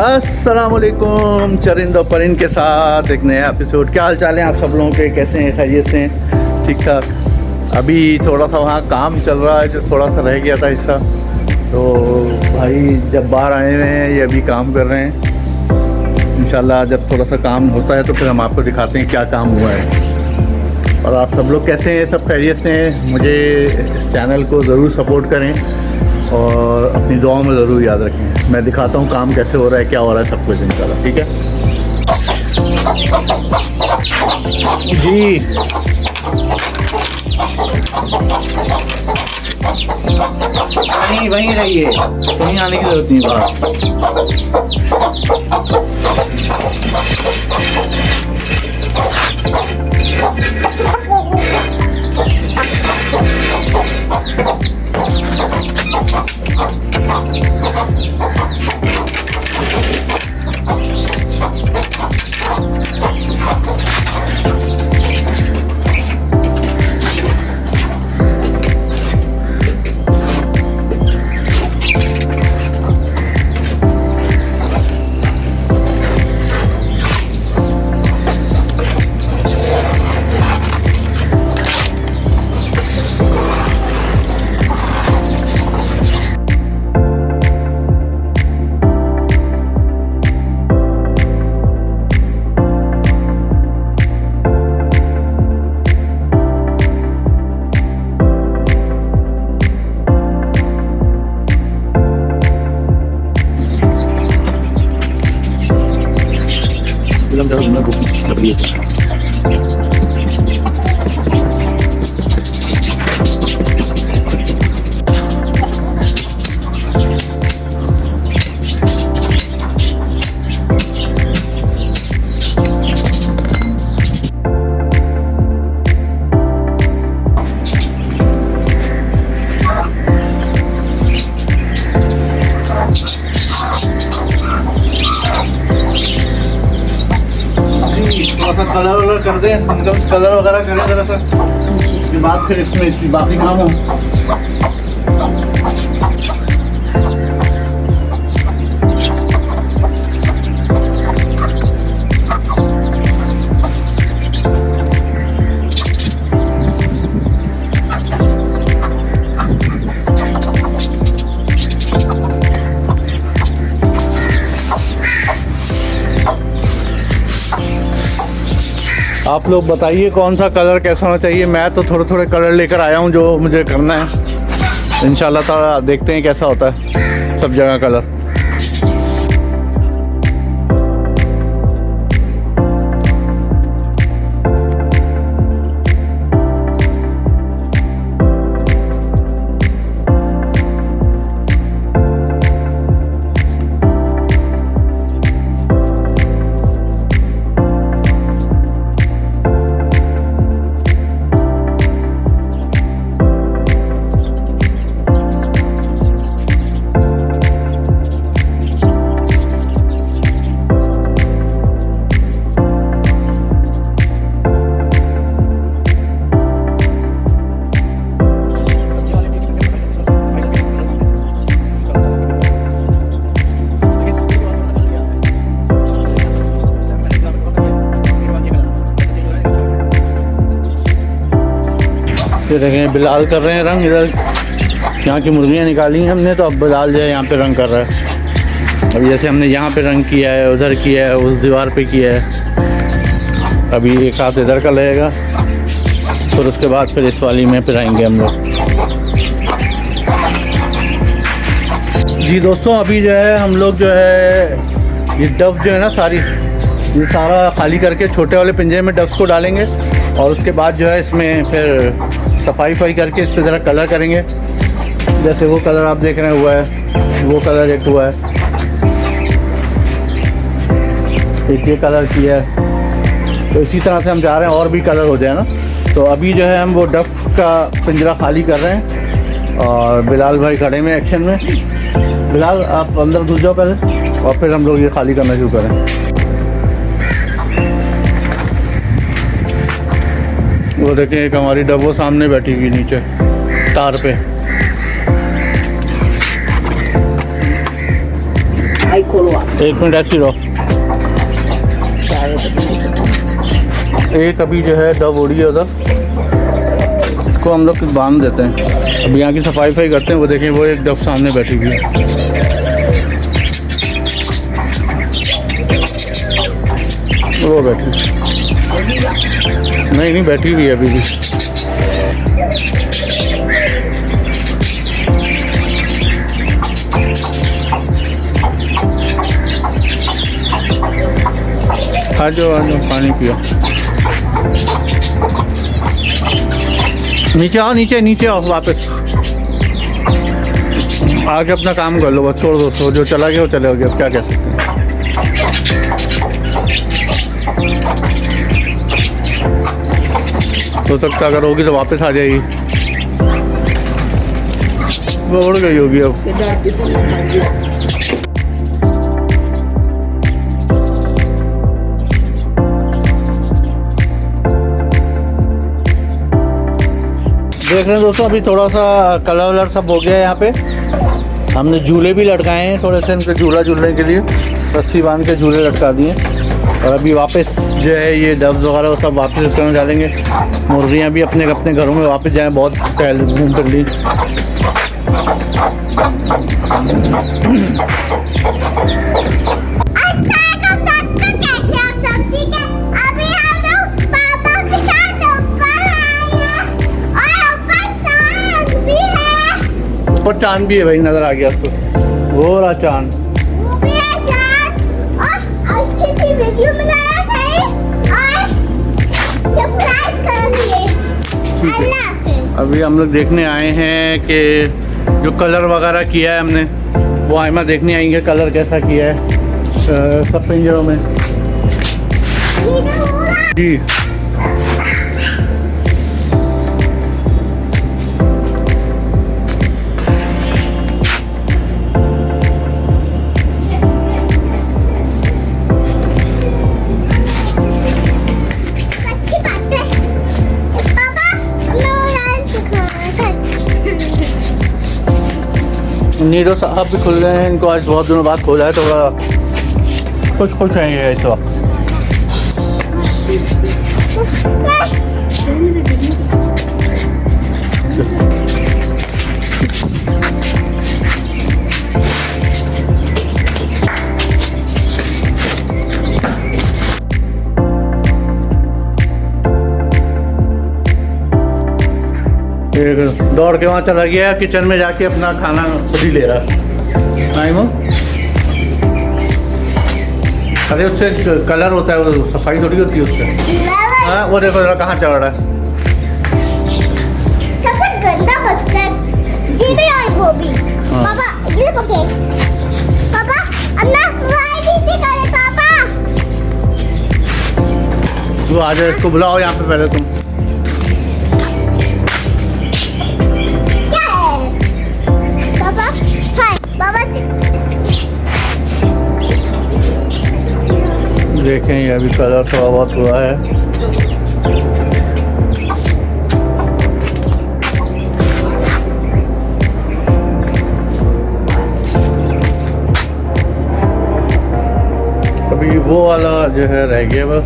अस्सलामुअलैकुम चरिंद और परिंद के साथ एक नया एपिसोड। क्या हाल चाल है आप सब लोगों के, कैसे हैं, खैरियत से हैं? ठीक ठाक। अभी थोड़ा सा वहाँ काम चल रहा है जो थोड़ा सा रह गया था हिस्सा, तो भाई जब बाहर आए हुए हैं ये अभी काम कर रहे हैं। इंशाल्लाह जब थोड़ा सा काम होता है तो फिर हम आपको दिखाते हैं क्या काम हुआ है। और आप सब लोग कैसे हैं, सब खैरियत से हैं? मुझे इस चैनल को ज़रूर सपोर्ट करें और अपनी दुआओं में ज़रूर याद रखें। मैं दिखाता हूँ काम कैसे हो रहा है, क्या हो रहा है, सब कुछ इंशाल्लाह। ठीक है जी। वहीं रहिए, कहीं आने की ज़रूरत नहीं बाहर। कलर वलर कर दें, मतलब कलर वगैरह करें ज़रा सा, उसके बाद फिर इसमें बाकी काम हो। आप लोग बताइए कौन सा कलर कैसा होना चाहिए। मैं तो थोड़े थोड़े कलर लेकर आया हूँ जो मुझे करना है। इंशाल्लाह ताला देखते हैं कैसा होता है सब जगह कलर। ये देखें बिलाल कर रहे हैं रंग। इधर यहाँ की मुर्गियाँ निकाली हैं हमने, तो अब बिलाल जो है यहाँ पे रंग कर रहा है। अब जैसे हमने यहाँ पे रंग किया है, उधर किया है, उस दीवार पे किया है। अभी एक हाथ इधर का लगेगा, फिर उसके बाद फिर इस वाली में फिर आएंगे हम लोग। जी दोस्तों, अभी जो है हम लोग जो है ये डव जो है ना सारी, ये सारा खाली करके छोटे वाले पिंजरे में डव्स को डालेंगे और उसके बाद जो है इसमें फिर सफाई करके इस तरह कलर करेंगे। जैसे वो कलर आप देख रहे हैं हुआ है, वो कलर एक हुआ है, एक ये कलर किया है। तो इसी तरह से हम जा रहे हैं और भी कलर हो जाए ना। तो अभी जो है हम वो डफ का पिंजरा खाली कर रहे हैं और बिलाल भाई खड़े में एक्शन में। बिलाल आप अंदर घुस जाओ पहले और फिर हम लोग ये खाली करना शुरू करें। वो देखें एक हमारी डब्बो सामने बैठी हुई नीचे तार पे। भाई खोलो आप। 1 मिनट ऐसी रहो। एक अभी जो है डब उड़ी है उधर, इसको हम लोग बांध देते हैं। अब यहाँ की सफाई करते हैं। वो देखें, वो एक डब सामने बैठी हुई है। वो बैठी नहीं बैठी हुई है अभी भी। आ जाओ पानी पियो। नीचे आओ, नीचे आओ वापस। आके अपना काम कर लो, बस छोड़ दो। तो जो चला गया वो चले गया, अब क्या कह सकते हैं। हो सकता अगर होगी तो वापस आ जाएगी। वो उड़ गई होगी अब। देख रहे हैं दोस्तों, अभी थोड़ा सा कलर वलर सब हो गया है। यहाँ पे हमने झूले भी लटकाए हैं, थोड़े से इनके झूला झूलने के लिए रस्सी बांध के झूले लटका दिए। और अभी वापस जो है ये डब्स वगैरह वो सब वापस इस तरह डालेंगे। मुर्गियाँ भी अपने अपने घरों में वापस जाएँ, बहुत टहल घूम फिर ली। ऊपर चांद भी है भाई, नजर आ गया उसको। वो रहा चांद। अभी हम लोग देखने आए हैं कि जो कलर वगैरह किया है हमने, वो आइमा देखने आएंगे कलर कैसा किया है सब पिंजरों में जी। नीरो साहब भी खुल गए हैं, इनको आज बहुत दिनों बाद खोला है, थोड़ा खुश हैं ये इस वक्त। दौड़ के वहाँ चला गया किचन में, जाके अपना खाना खुद ही ले रहा है। अरे उससे कलर होता है, वो सफाई थोड़ी होती है उससे। हाँ वो देखो जरा कहाँ चढ़ रहा है। सबसे गंदा बच्चा है ये भी और वो भी। पापा ये पकड़े। पापा अन्ना वाई दी करे पापा। वो आ जाए, इसको बुलाओ यहाँ पे पहले तुम। देखें ये अभी कलर थोड़ा बहुत हुआ है। अभी वो वाला जो है रह गया बस,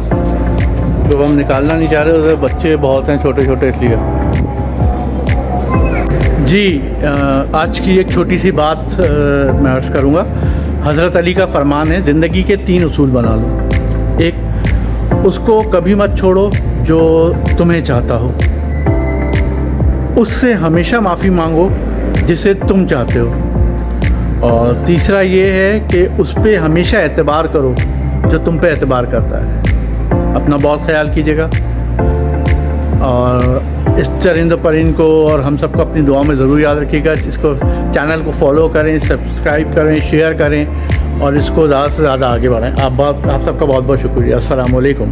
जो हम निकालना नहीं चाह रहे, उसमें बच्चे बहुत हैं छोटे छोटे इसलिए। जी आज की एक छोटी सी बात मैं अर्ज़ करूँगा। हज़रत अली का फरमान है, ज़िंदगी के 3 उसूल बना लो। एक, उसको कभी मत छोड़ो जो तुम्हें चाहता हो। उससे हमेशा माफ़ी मांगो जिसे तुम चाहते हो। और तीसरा ये है कि उस पर हमेशा एतबार करो जो तुम पे एतबार करता है। अपना बहुत ख्याल कीजिएगा और इस चरिंद परिंद को और हम सबको अपनी दुआ में ज़रूर याद रखिएगा। इसको चैनल को फॉलो करें, सब्सक्राइब करें, शेयर करें और इसको ज़्यादा से ज़्यादा आगे बढ़ाएं। आप सबका बहुत बहुत शुक्रिया। अस्सलाम वालेकुम।